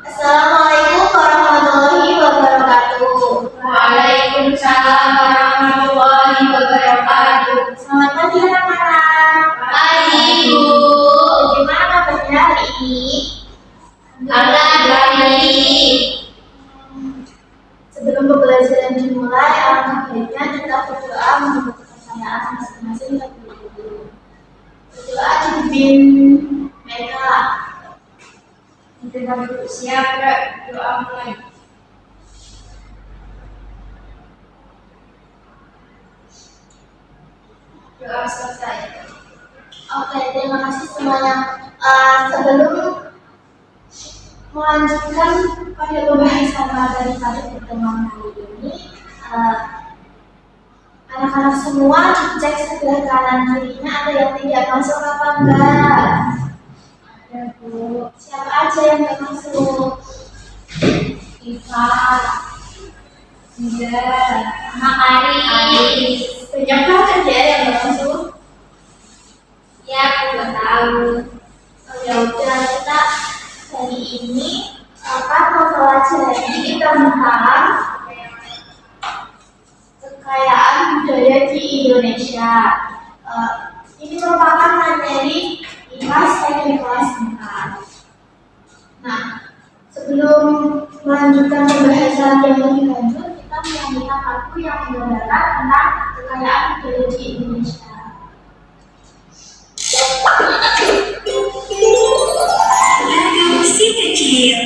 Assalamualaikum warahmatullahi wabarakatuh. Waalaikumsalam warahmatullahi wabarakatuh. Selamat pagi anak-anak. Pagi Bu. Bagaimana kabarnya hari ini? Alhamdulillah baik. Sebelum pembelajaran dimulai, alangkah baiknya kita berdoa menurut kepercayaan masing-masing terlebih dahulu. Berdoa dipimpin mereka. Kita siap doa mulai. Doa selesai. Oke, terima kasih semuanya. Sebelum melanjutkan pada pembahasan materi pada pertemuan kali ini, anak-anak semua dicek sebelah kanan kirinya ada yang tidak masuk apa enggak? Ada Bu. Siapa aja yang tidak masuk? Iva. Juga. Makari. Banyak banget ya yang tidak masuk. Ya, aku tahu. Ya udah, kita hari ini akan mempelajari tentang kekayaan budaya di Indonesia. Ini merupakan materi IPAS kelas 4. Nah, sebelum melanjutkan pembahasan yang lebih lanjut, kita menyanyikan lagu yang menggambarkan tentang kekayaan budaya di Indonesia. Lagu si kecil.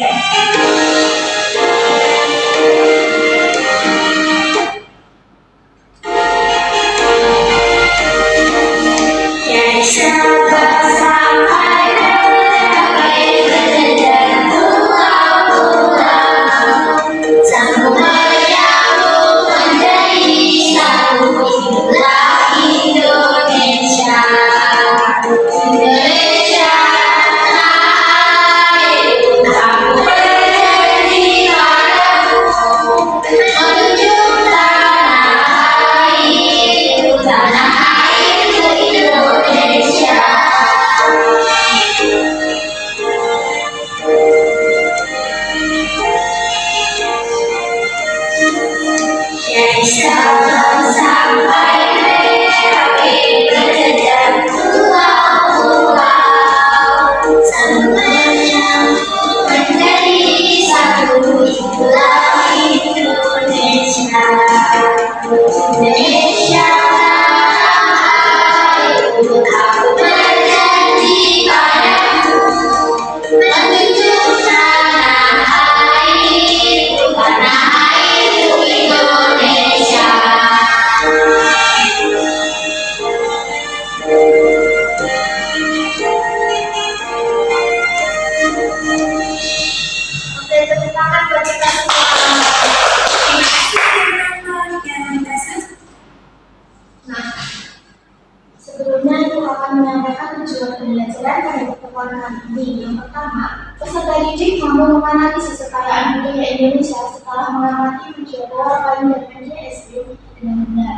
Peserta didik mampu menganalisis kekayaan budaya Indonesia setelah mengamati mencoba poin dan PJSD dengan benar.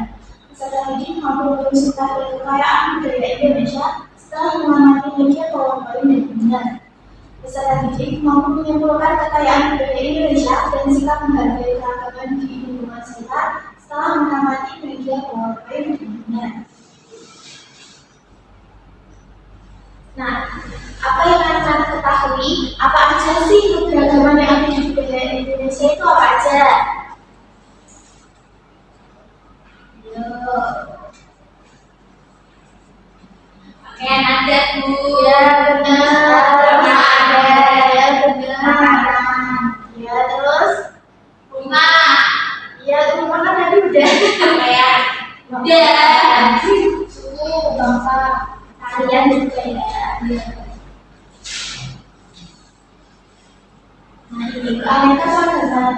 Peserta didik mampu berusaha pada kekayaan budaya Indonesia setelah mengamati media PowerPoint dan benar. Peserta didik mampu menyimpulkan kekayaan budaya Indonesia dan sikap menghargai keragaman di lingkungan sekitar setelah mengamati media PowerPoint dan benar. Nah, apa yang anak-anak ketahui? Apa aja sih keberagaman yang ada di budaya Indonesia itu apa aja? Pakaian adat Bu. Ya benar, ada. Ya benar. Ya terus Rumah. ya rumah kan tadi udah. Pakaian. Udah. Suku, bangsa, kalian juga ya. Nah ini keanekaragaman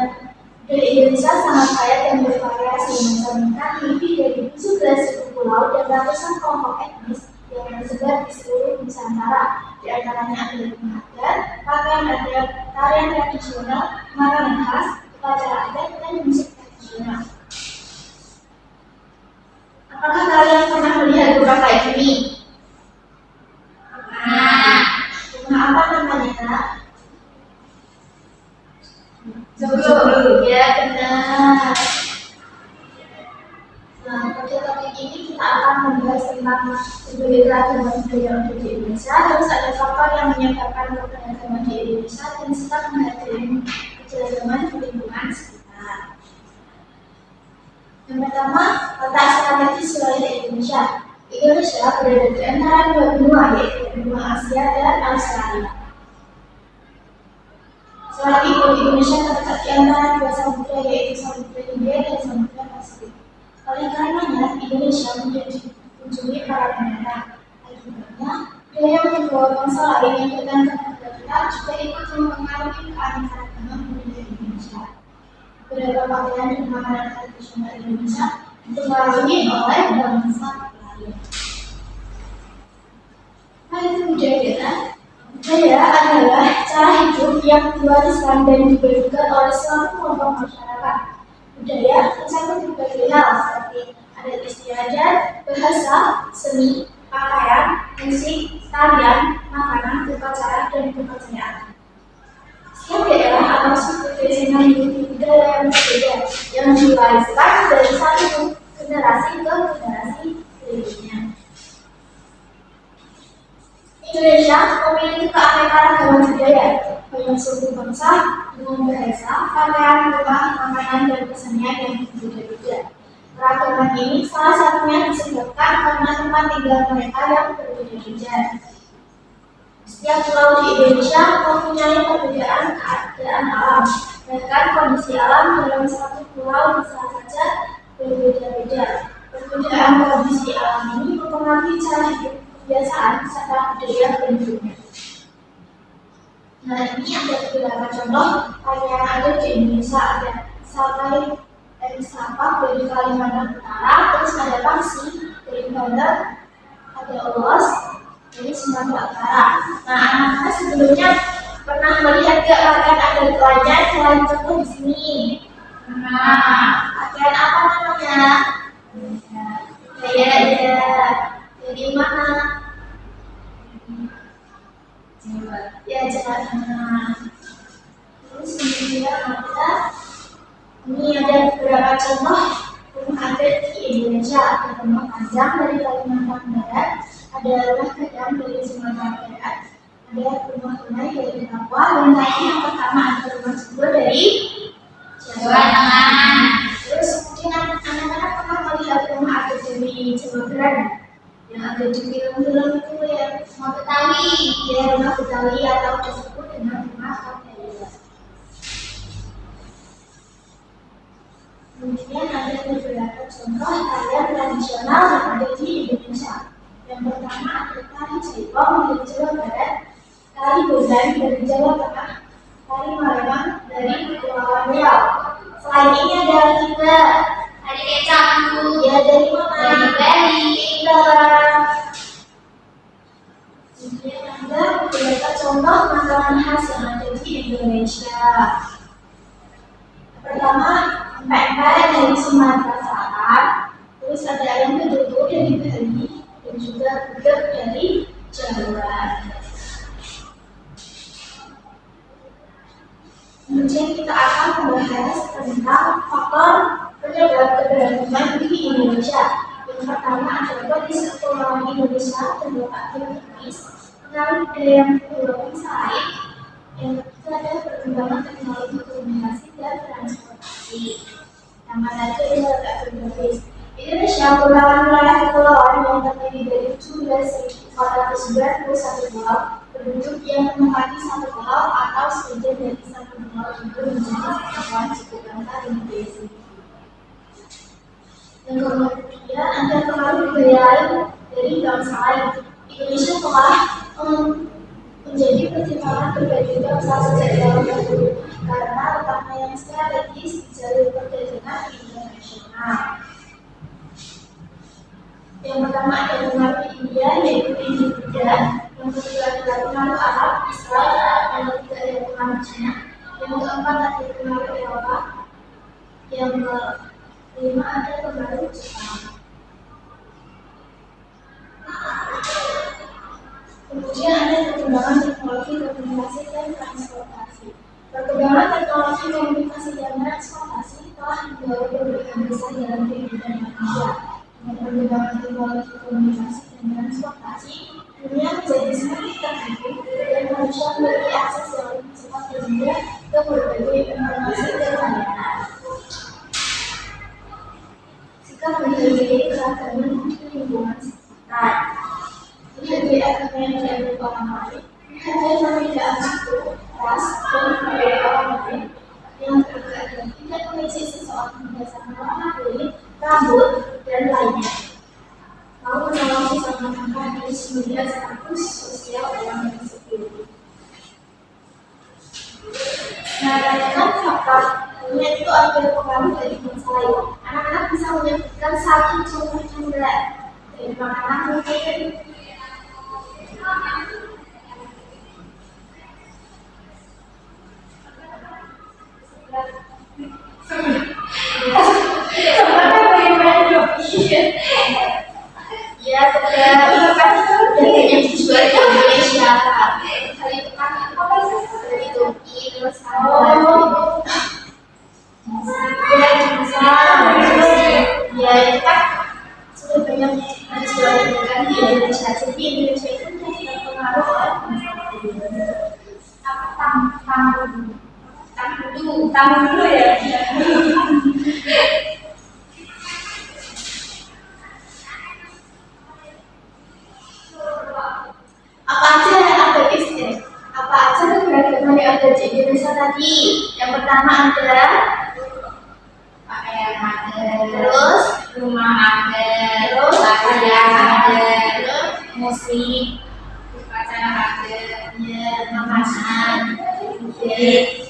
budaya Indonesia sangat kaya dan bervariasi, mencerminkan lebih dari 17.000 pulau dan ratusan kelompok etnis yang tersebar di seluruh Nusantara. Di antaranya ada rumah adat, pakaian adat, tarian tradisional, makanan khas, upacara adat, dan musik tradisional. Apakah kalian pernah melihat rumah kayak gini? Nah. Rumah apa namanya? Joglo. Ya, benar. Nah, pada topik ini kita akan membahas tentang berbagai keragaman budaya di Indonesia, terus ada faktor yang menyebabkan keberagaman di Indonesia dan serta menghargai keberagaman di lingkungan sekitar. Yang pertama, letak strategis wilayah Indonesia. Indonesia berada di antara dua benua, yaitu benua Asia dan Australia. Selain itu, Indonesia terletak di antara dua samudra, yaitu Samudra Hindia dan Samudra Pasifik. Oleh karenanya, Indonesia menjadi dikunjungi para pendatang. Akibatnya, budaya yang membawa bangsa lain yang datang ke negara kita juga ikut mempengaruhi keanekaragaman budaya Indonesia. Beberapa pakaian dan makanan tradisional Indonesia dipengaruhi oleh bangsa lain. Hal itu budaya. Budaya adalah cara hidup yang diwariskan dan dibagikan oleh suatu kelompok masyarakat. Budaya mencakup berbagai hal seperti adat istiadat, bahasa, seni, pakaian, musik, tarian, makanan, upacara, dan kepercayaan. Setiap daerah atau suku desa memiliki budaya yang berbeda yang diwariskan dari satu generasi ke generasi berikutnya. Indonesia memiliki keanekaragaman budaya, banyak suku bangsa dengan bahasa, pakaian, rumah, makanan, dan kesenian yang berbeda-beda. Keragaman ini salah satunya disebabkan karena tempat tinggal mereka yang berbeda-beda. Setiap pulau di Indonesia mempunyai perbedaan keadaan alam, bahkan kondisi alam dalam satu pulau bisa saja berbeda-beda. Perbedaan kondisi alam ini mempengaruhi cara hidup, kebiasaan, serta budaya penduduknya. Nah, ini ada beberapa contoh pakaian adat di Indonesia. Ada sapak dari Kalimantan Utara, terus ada pangsi dari Banten, ada ulos dari Sumatera Utara. Nah, anak-anak sebelumnya pernah melihat gak pakaian adat lainnya selain contoh di sini? Nah, pakaian apa namanya? Ya. Dari mana? Ya, Jawa Tengah. Terus kemudian ini ada beberapa contoh rumah adat di Indonesia. Ada rumah panjang dari Kalimantan Barat, ada rumah gadang dari Sumatera Barat, ada rumah tunai dari Papua, dan lainnya yang pertama ada rumah jebol dari Jawa Tengah. Terus kemudian anak-anak pernah melihat rumah adat dari Jawa Barat yang ada di film-film itu ya, rumah Betawi, ya rumah Betawi atau disebut dengan rumah Kampung. Kemudian ada beberapa contoh tarian tradisional yang ada di Indonesia. Yang pertama ada tari Jaipong dari Jawa Barat, tari Bodan dari Jawa Tengah, tari Maremang dari Kepulauan Riau. Selain ini ada juga Tari kecap, Bu. ya dari mana? Dari Bali. Kemudian ada beberapa contoh makanan khas yang ada di Indonesia. Pertama, empek-empek dari Sumatera Selatan, terus ada ayam betutu dari Bali, dan juga gudeg dari Jawa. Kemudian kita akan membahas tentang faktor penyebab keberagaman di Indonesia. Yang pertama adalah kondisi kepulauan Indonesia terletak geografis, pengaruh budaya yang bangsa lain. Yang ketiga adalah perkembangan teknologi komunikasi dan transportasi. Yang terakhir adalah letak geografis. Indonesia merupakan wilayah kepulauan yang terdiri dari 17.491 pulau. Penduduk yang menempati satu pulau atau sebagian dari satu pulau itu menjadi kesatuan suku bangsa Indonesia. Yang kemudian ada pengaruh budaya lain dari bangsa lain. Indonesia telah menjadi pertimbangan berbagai bangsa sejak zaman dahulu karena letaknya yang strategis di jalur perdagangan internasional. Yang pertama ada pengaruh India, yaitu Hindu-Buddha. Yang kedua adalah pengaruh Arab, Israel. Yang ketiga adalah pengaruh Cina. Yang keempat ada pengaruh Eropa. Yang kelima ada pengaruh Jepang. Kemudian ada perkembangan teknologi komunikasi dan transportasi. Perkembangan teknologi komunikasi dan transportasi telah membawa perubahan besar dalam kehidupan manusia. Dengan perkembangan teknologi komunikasi dan transportasi, dunia menjadi semakin terhubung dan manusia memiliki akses yang lebih cepat dan mudah ke berbagai informasi dan layanan. Jika menghargai keragaman lingkungan sekitar, menghargai agama yang dianut orang lain, menghargai perbedaan suku, ras, dan budaya orang lain yang berbeda dan tidak mengejek seseorang berdasarkan warna kulit, rambut, dan lainnya. Mau menolong sesama tanpa harus melihat status sosial orang tersebut. Menanyakan fakta, dunia itu ada pengaruh dari bangsa lain. Anak-anak bisa menyebutkan satu contoh camilan dari makanan mungkin. Ya, yang dijual di Indonesia. Kali itu kan dari Turki, terus ya itu kan sudah banyak dijual kan di Indonesia. Jadi Indonesia itu tidak terpengaruh oleh tamu dulu ya. Apa aja yang ada keberagaman yang ada di Indonesia tadi? Yang pertama ada Pakaian ada, terus rumah ada, terus pakaian ada, terus musik, upacara ada, ya, makanan, musik.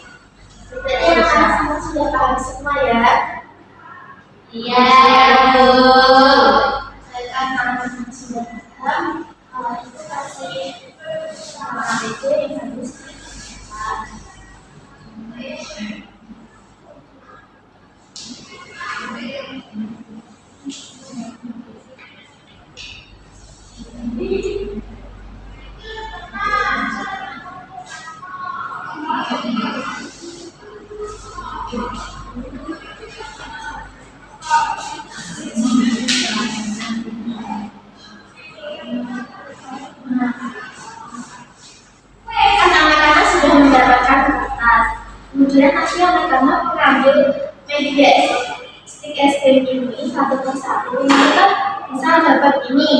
sebenarnya anak-anak semua sudah paham semua ya. Iya, betul. Saya anak-anak sudah paham. Itu kasih sama ABG yang harus dilakukan. Kan anak-anak sudah mendapatkan kertas. Kemudian nanti anak-anak mengambil media stick es krim ini satu persatu. Ini kan bisa dapat ini.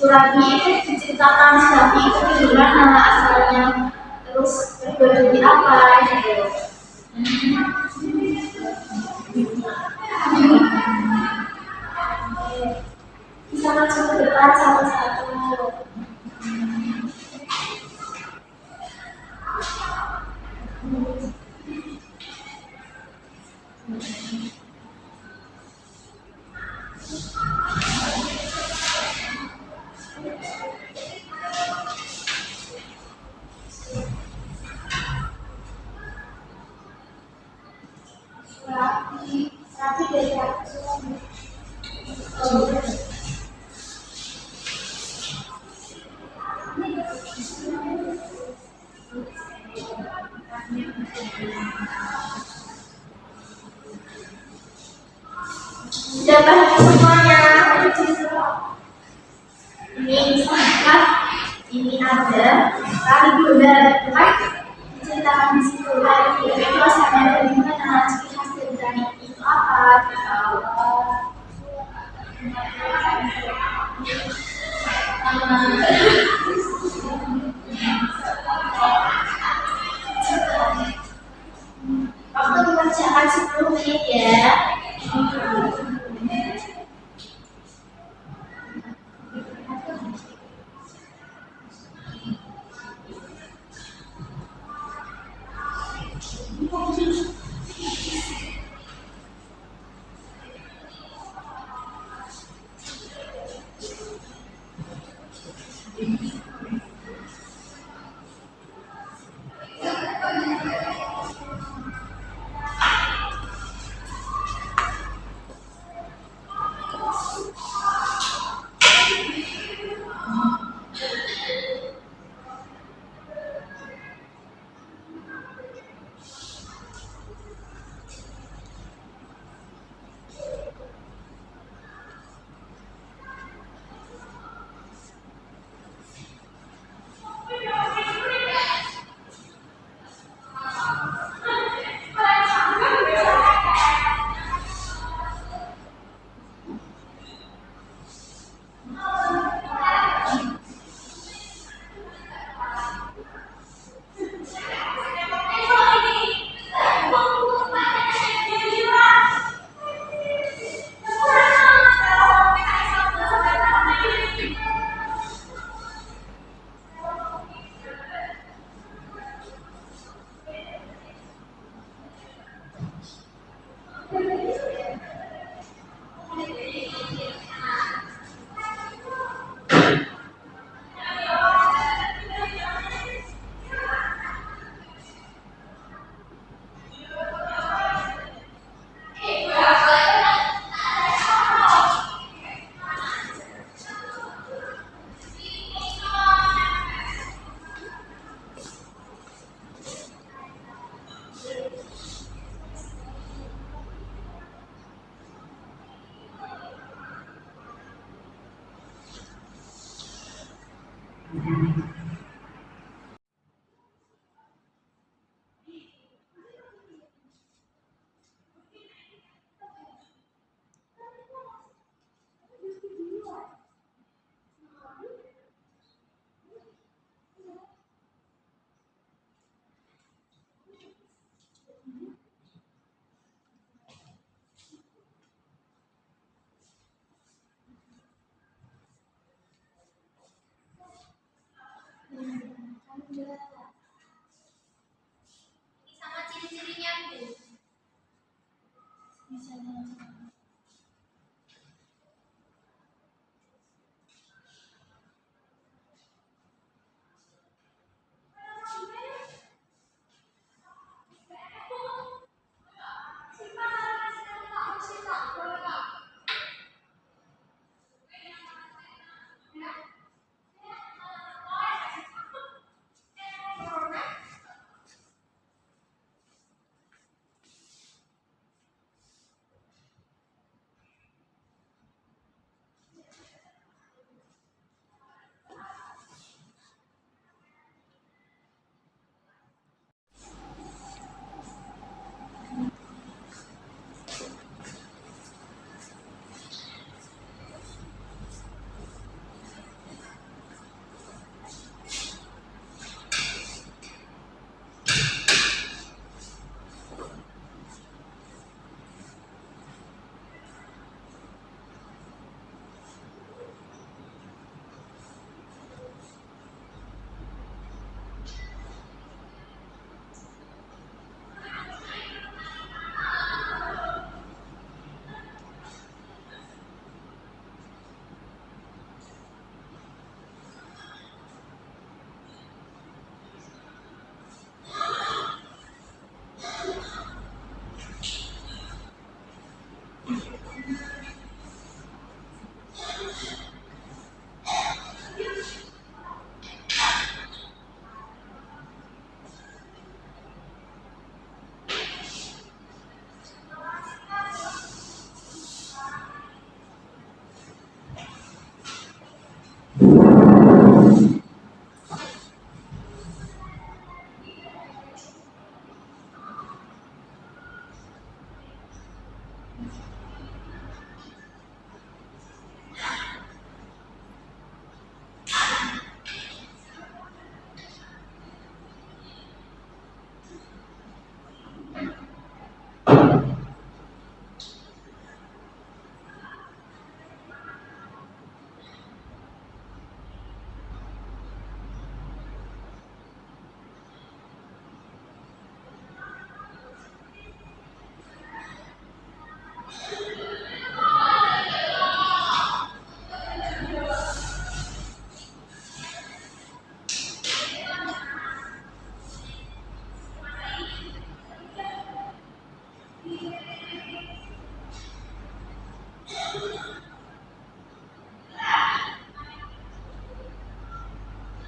Surabi itu diceritakan Surabi itu gimana asalnya, terus berguna di apa gitu. Bisa langsung ke depan satu-satu. Surabi dari aku. Sudah paham semuanya. Ini misalkan ini ada kali bulan, kan? Diceritakan di situ kali bulan itu asalnya dari mana, ciri khas dari tani itu apa? Waktu mengerjakan 10 menit ya.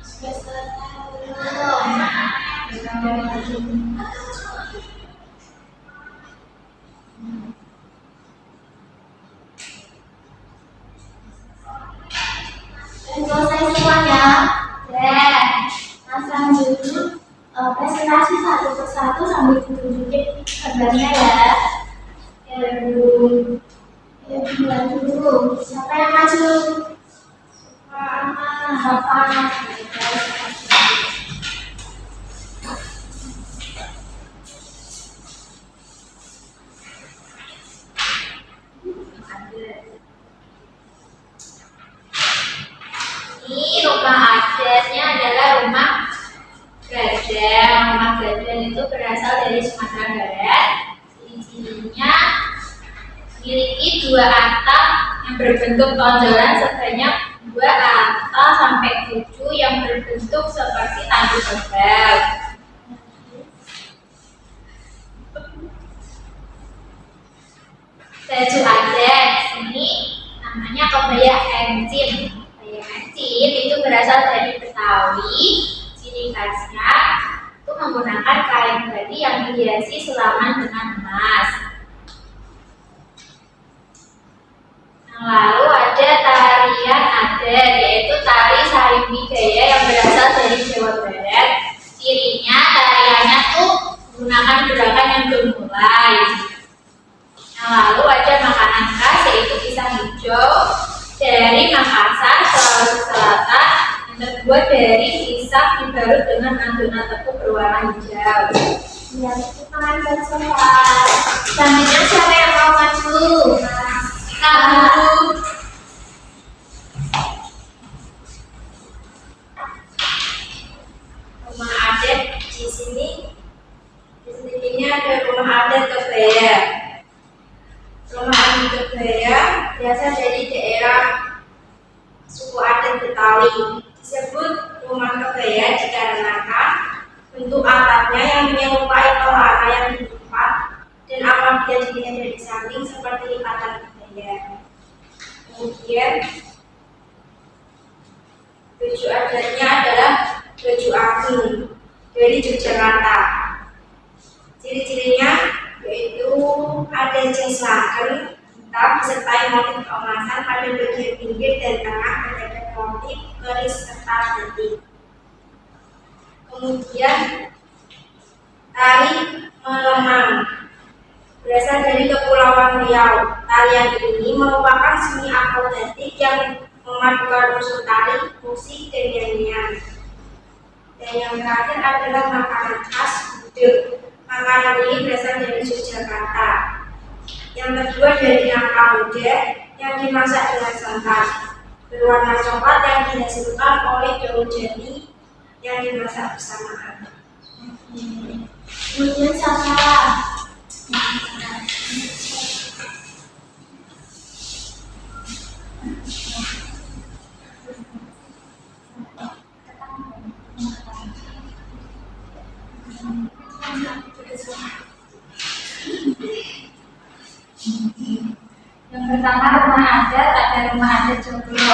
Sudah selesai belum? Selesai semuanya. Pasang dulu presentasi satu persatu sambil ditunjukin gambarnya ya. Ya dulu. Siapa yang maju? Hafal. Ini rumah adatnya adalah rumah gadang. Rumah gadang itu berasal dari Sumatera Barat. Ciri-cirinya memiliki dua atap yang berbentuk tonjolan sebanyak 2 atap sampai 7 yang berbentuk seperti tandu kerbau. Baju adat sini namanya kebaya encim. Encim itu berasal dari Betawi. Ciri khasnya itu menggunakan kain batik yang dihiasi selaman dengan emas. Lalu ada tarian adat, yaitu tari Sarimigaya yang berasal dari Jawa Barat. Cirinya tariannya tuh menggunakan gerakan yang gemulai. Lalu ada makanan khas, yaitu pisang hijau dari Makassar, Sulawesi Selatan, yang terbuat dari pisang dibalut dengan adonan tepung berwarna hijau. Ya, tangan bersorak. Selanjutnya siapa yang mau maju? Kamu. Rumah adat di sini ada rumah adat kebaya. Rumah adat kebaya berasal dari daerah suku adat Betawi. Disebut rumah kebaya dikarenakan bentuk atapnya yang menyerupai pelana yang dilipat dan apabila dilihat dari samping seperti lipatan kebaya. Kemudian baju adatnya adalah baju agung dari Yogyakarta. Ciri-cirinya yaitu ada jas laken hitam disertai motif keemasan pada bagian pinggir dan tengah, terdapat motif keris serta batik. Kemudian tari melemang berasal dari Kepulauan Riau. Tarian ini merupakan seni akrobatik yang memadukan unsur tari, musik, dan nyanyian. Dan yang terakhir adalah makanan khas gudeg. Makanan ini berasal dari Yogyakarta. Yang kedua dari nangka muda yang dimasak dengan santan berwarna coklat yang dihasilkan oleh daun jati yang dimasak bersamaan. Kemudian siapa? Yang pertama rumah adat, ada rumah adat Joglo.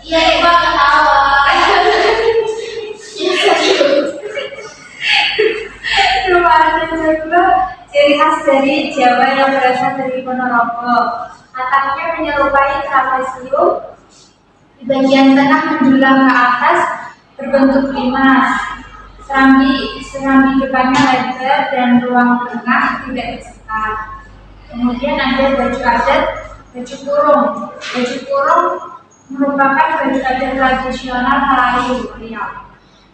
Iya, Ibu ketawa. Rumah adat Joglo ciri khas dari Jawa yang berasal dari Ponorogo. Atapnya menyerupai trapesium, di bagian tengah menjulang ke atas berbentuk limas. serambi depannya lebar dan ruang tengah tidak tersekat. Kemudian ada baju adat, baju kurung. Baju kurung merupakan baju adat tradisional Melayu Riau.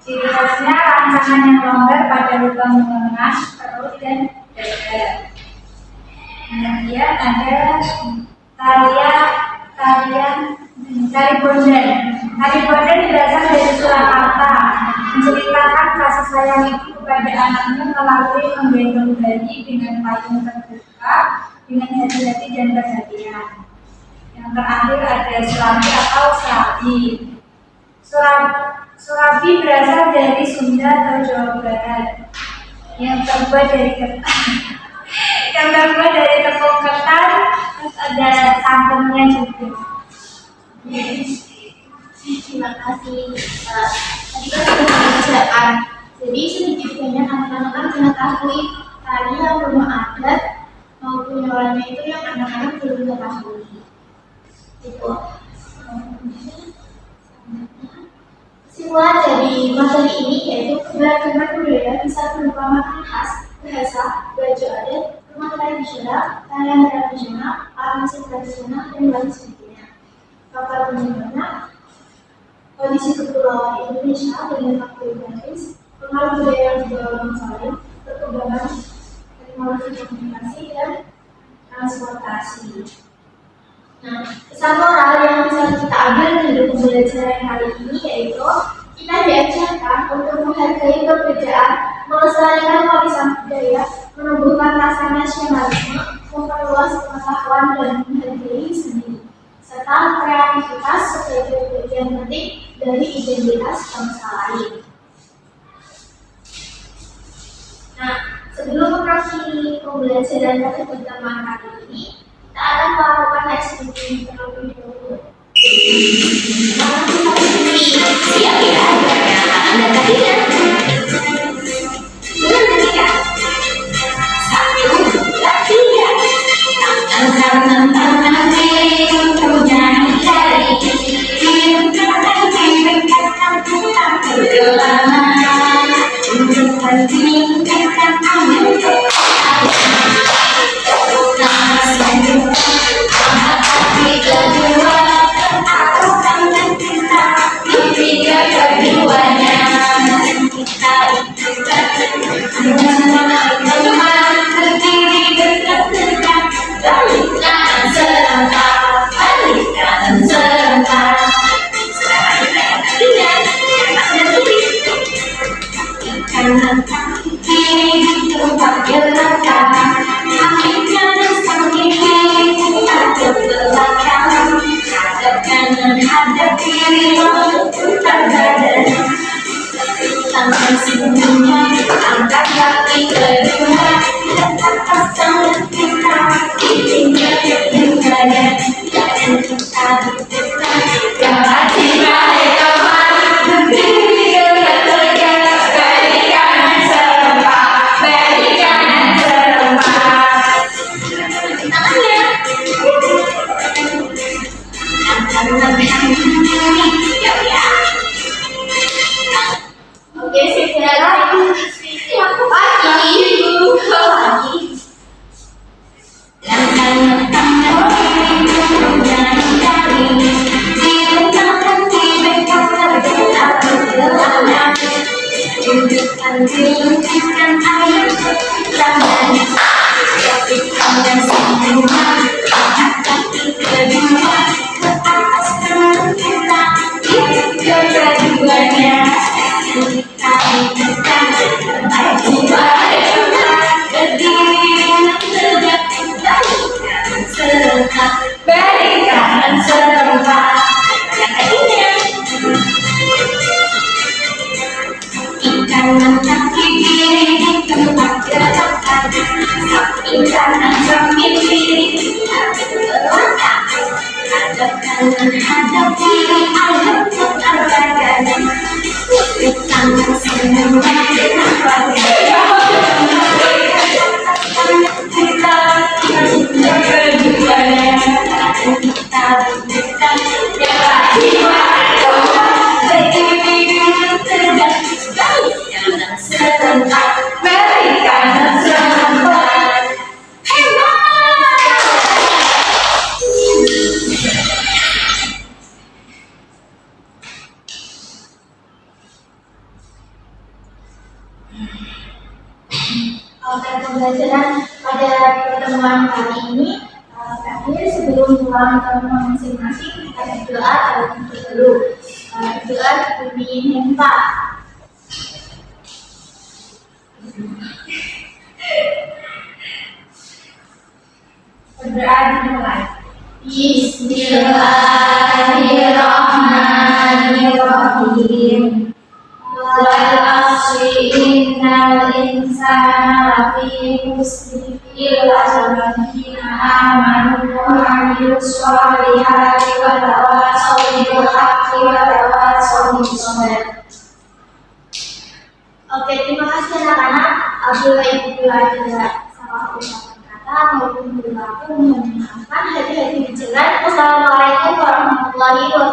Ciri khasnya rancangan yang longgar pada lubang lengan, perut, dan dada. Kemudian ada tari bondan. Tari bondan berasal dari Surakarta, menceritakan kasih sayang ibu kepada anaknya melalui menggendong bayi dengan payung terbuka dengan hati-hati dan perhatian. Yang terakhir ada surabi atau serabi. Surabi berasal dari Sunda atau Jawa Barat yang terbuat dari tepung ketan, terus ada santannya juga. Terima kasih. Tadi kan sudah pembelajaran. Jadi sedikit banyak anak-anak kan mengetahui tarian rumah adat maupun yang lainnya itu yang anak-anak belum ketahui. Itu. Kesimpulan dari materi ini yaitu keberagaman budaya bisa berupa makanan khas, bahasa, baju adat, rumah tradisional, tarian tradisional, alat musik tradisional, dan lain sebagainya. Fakta penjelasan kondisi kepulauan Indonesia dengan faktor geografis, pengaruh budaya yang dibawa mensalin, perkembangan teknologi komunikasi dan transportasi. Nah, pesan moral yang bisa kita ambil dari pembelajaran kali ini yaitu kita diajarkan untuk menghargai perbedaan, melestarikan warisan budaya, menumbuhkan rasa nasionalisme, memperluas pengetahuan dan menghargai sendiri, serta kreativitas sebagai bagian penting dari identitas bangsa lain. Nah, sebelum mengakhiri pembelajaran pada pertemuan kali ini, kita akan melakukan live terlebih dahulu. Siap ya? Anda tadi ya? Oke, segera Amerika sebentar. Oke, pembelajaran pada pertemuan kali ini terakhir sebelum pulang ke rumah masing-masing kita berdoa terlebih dahulu. Berdoa dipimpin Henta. Berdoa dimulai. Bismillahirrahmanirrahim. Wal asri innal insana lafi khusr illa alladziina aamanu wa 'amilus shalihati wa tawassaw bil haqqi wa tawassaw bis sabr. Oke, terima kasih anak-anak. Apabila ibu ada salah ucapan kata maupun perilaku yang menyenangkan, hati-hati di jalan. Wassalamualaikum warahmatullahi wabarakatuh.